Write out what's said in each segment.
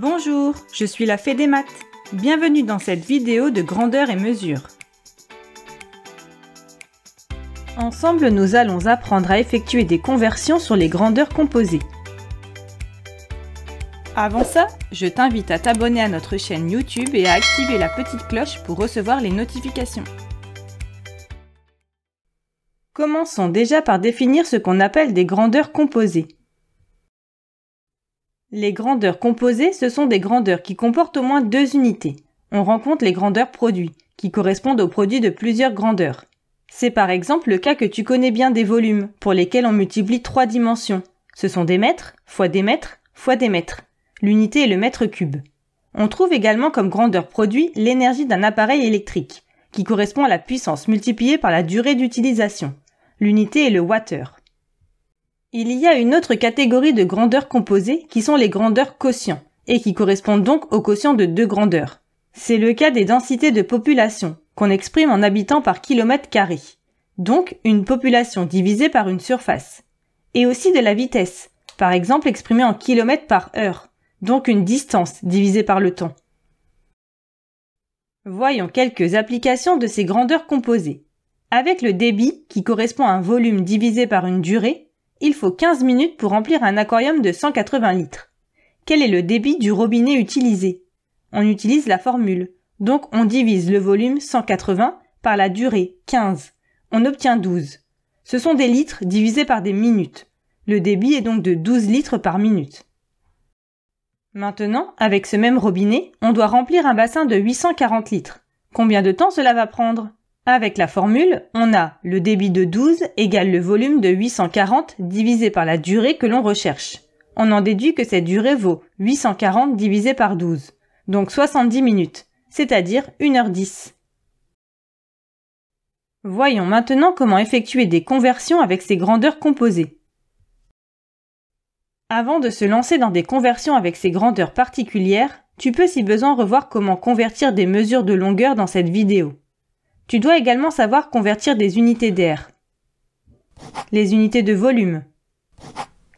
Bonjour, je suis la Fée des maths. Bienvenue dans cette vidéo de grandeur et mesure. Ensemble, nous allons apprendre à effectuer des conversions sur les grandeurs composées. Avant ça, je t'invite à t'abonner à notre chaîne YouTube et à activer la petite cloche pour recevoir les notifications. Commençons déjà par définir ce qu'on appelle des grandeurs composées. Les grandeurs composées, ce sont des grandeurs qui comportent au moins deux unités. On rencontre les grandeurs produits, qui correspondent aux produits de plusieurs grandeurs. C'est par exemple le cas que tu connais bien des volumes, pour lesquels on multiplie trois dimensions. Ce sont des mètres, fois des mètres, fois des mètres. L'unité est le mètre cube. On trouve également comme grandeur produit l'énergie d'un appareil électrique, qui correspond à la puissance multipliée par la durée d'utilisation. L'unité est le wattheure. Il y a une autre catégorie de grandeurs composées qui sont les grandeurs quotients, et qui correspondent donc au quotient de deux grandeurs. C'est le cas des densités de population, qu'on exprime en habitants par kilomètre carré, donc une population divisée par une surface. Et aussi de la vitesse, par exemple exprimée en kilomètres par heure, donc une distance divisée par le temps. Voyons quelques applications de ces grandeurs composées. Avec le débit, qui correspond à un volume divisé par une durée, il faut 15 minutes pour remplir un aquarium de 180 litres. Quel est le débit du robinet utilisé? On utilise la formule, donc on divise le volume 180 par la durée 15. On obtient 12. Ce sont des litres divisés par des minutes. Le débit est donc de 12 litres par minute. Maintenant, avec ce même robinet, on doit remplir un bassin de 840 litres. Combien de temps cela va prendre? Avec la formule, on a le débit de 12 égale le volume de 840 divisé par la durée que l'on recherche. On en déduit que cette durée vaut 840 divisé par 12, donc 70 minutes, c'est-à-dire 1h10. Voyons maintenant comment effectuer des conversions avec ces grandeurs composées. Avant de se lancer dans des conversions avec ces grandeurs particulières, tu peux si besoin revoir comment convertir des mesures de longueur dans cette vidéo. Tu dois également savoir convertir des unités d'air, les unités de volume,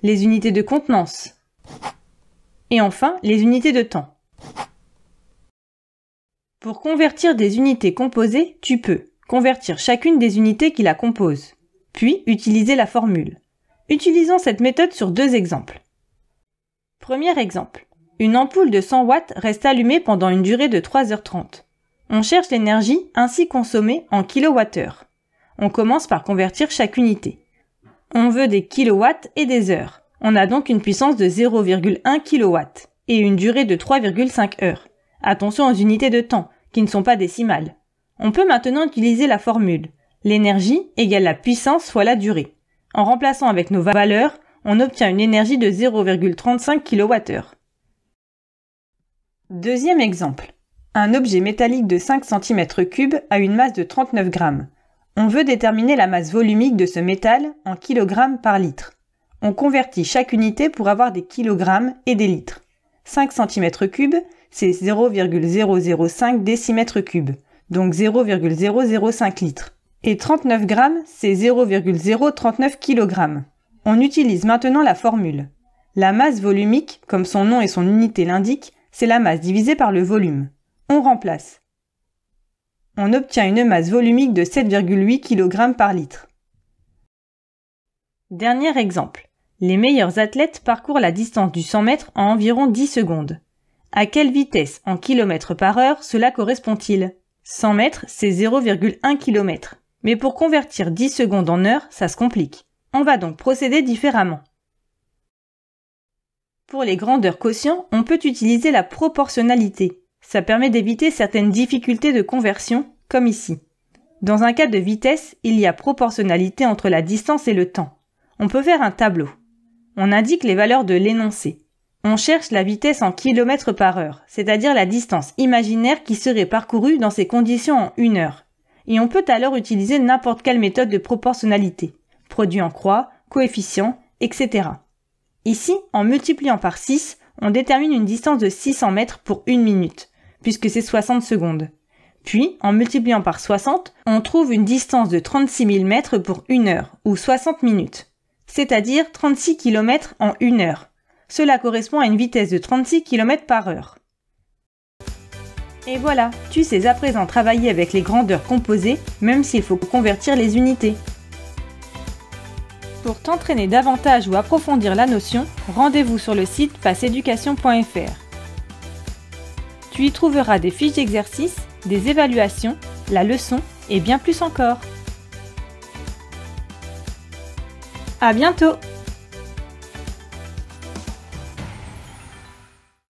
les unités de contenance et enfin les unités de temps. Pour convertir des unités composées, tu peux convertir chacune des unités qui la composent, puis utiliser la formule. Utilisons cette méthode sur deux exemples. Premier exemple. Une ampoule de 100 watts reste allumée pendant une durée de 3h30. On cherche l'énergie ainsi consommée en kilowattheures. On commence par convertir chaque unité. On veut des kilowatts et des heures. On a donc une puissance de 0,1 kW et une durée de 3,5 heures. Attention aux unités de temps, qui ne sont pas décimales. On peut maintenant utiliser la formule. L'énergie égale la puissance fois la durée. En remplaçant avec nos valeurs, on obtient une énergie de 0,35 kWh. Deuxième exemple. Un objet métallique de 5 cm3 a une masse de 39 grammes. On veut déterminer la masse volumique de ce métal en kg par litre. On convertit chaque unité pour avoir des kilogrammes et des litres. 5 cm3, c'est 0,005 décimètres3, donc 0,005 litres. Et 39 grammes, c'est 0,039 kg. On utilise maintenant la formule. La masse volumique, comme son nom et son unité l'indiquent, c'est la masse divisée par le volume. On remplace. On obtient une masse volumique de 7,8 kg par litre. Dernier exemple. Les meilleurs athlètes parcourent la distance du 100 mètres en environ 10 secondes. À quelle vitesse en kilomètres par heure cela correspond-il? 100 mètres, c'est 0,1 km. Mais pour convertir 10 secondes en heures, ça se complique. On va donc procéder différemment. Pour les grandeurs quotients, on peut utiliser la proportionnalité. Ça permet d'éviter certaines difficultés de conversion, comme ici. Dans un cas de vitesse, il y a proportionnalité entre la distance et le temps. On peut faire un tableau. On indique les valeurs de l'énoncé. On cherche la vitesse en kilomètres par heure, c'est-à-dire la distance imaginaire qui serait parcourue dans ces conditions en 1 heure. Et on peut alors utiliser n'importe quelle méthode de proportionnalité. Produit en croix, coefficient, etc. Ici, en multipliant par 6, on détermine une distance de 600 mètres pour 1 minute, puisque c'est 60 secondes. Puis, en multipliant par 60, on trouve une distance de 36 000 mètres pour 1 heure, ou 60 minutes, c'est-à-dire 36 km en 1 heure, Cela correspond à une vitesse de 36 km/h. Et voilà, tu sais à présent travailler avec les grandeurs composées, même s'il faut convertir les unités. Pour t'entraîner davantage ou approfondir la notion, rendez-vous sur le site passeeducation.fr. Tu y trouveras des fiches d'exercices, des évaluations, la leçon et bien plus encore. À bientôt!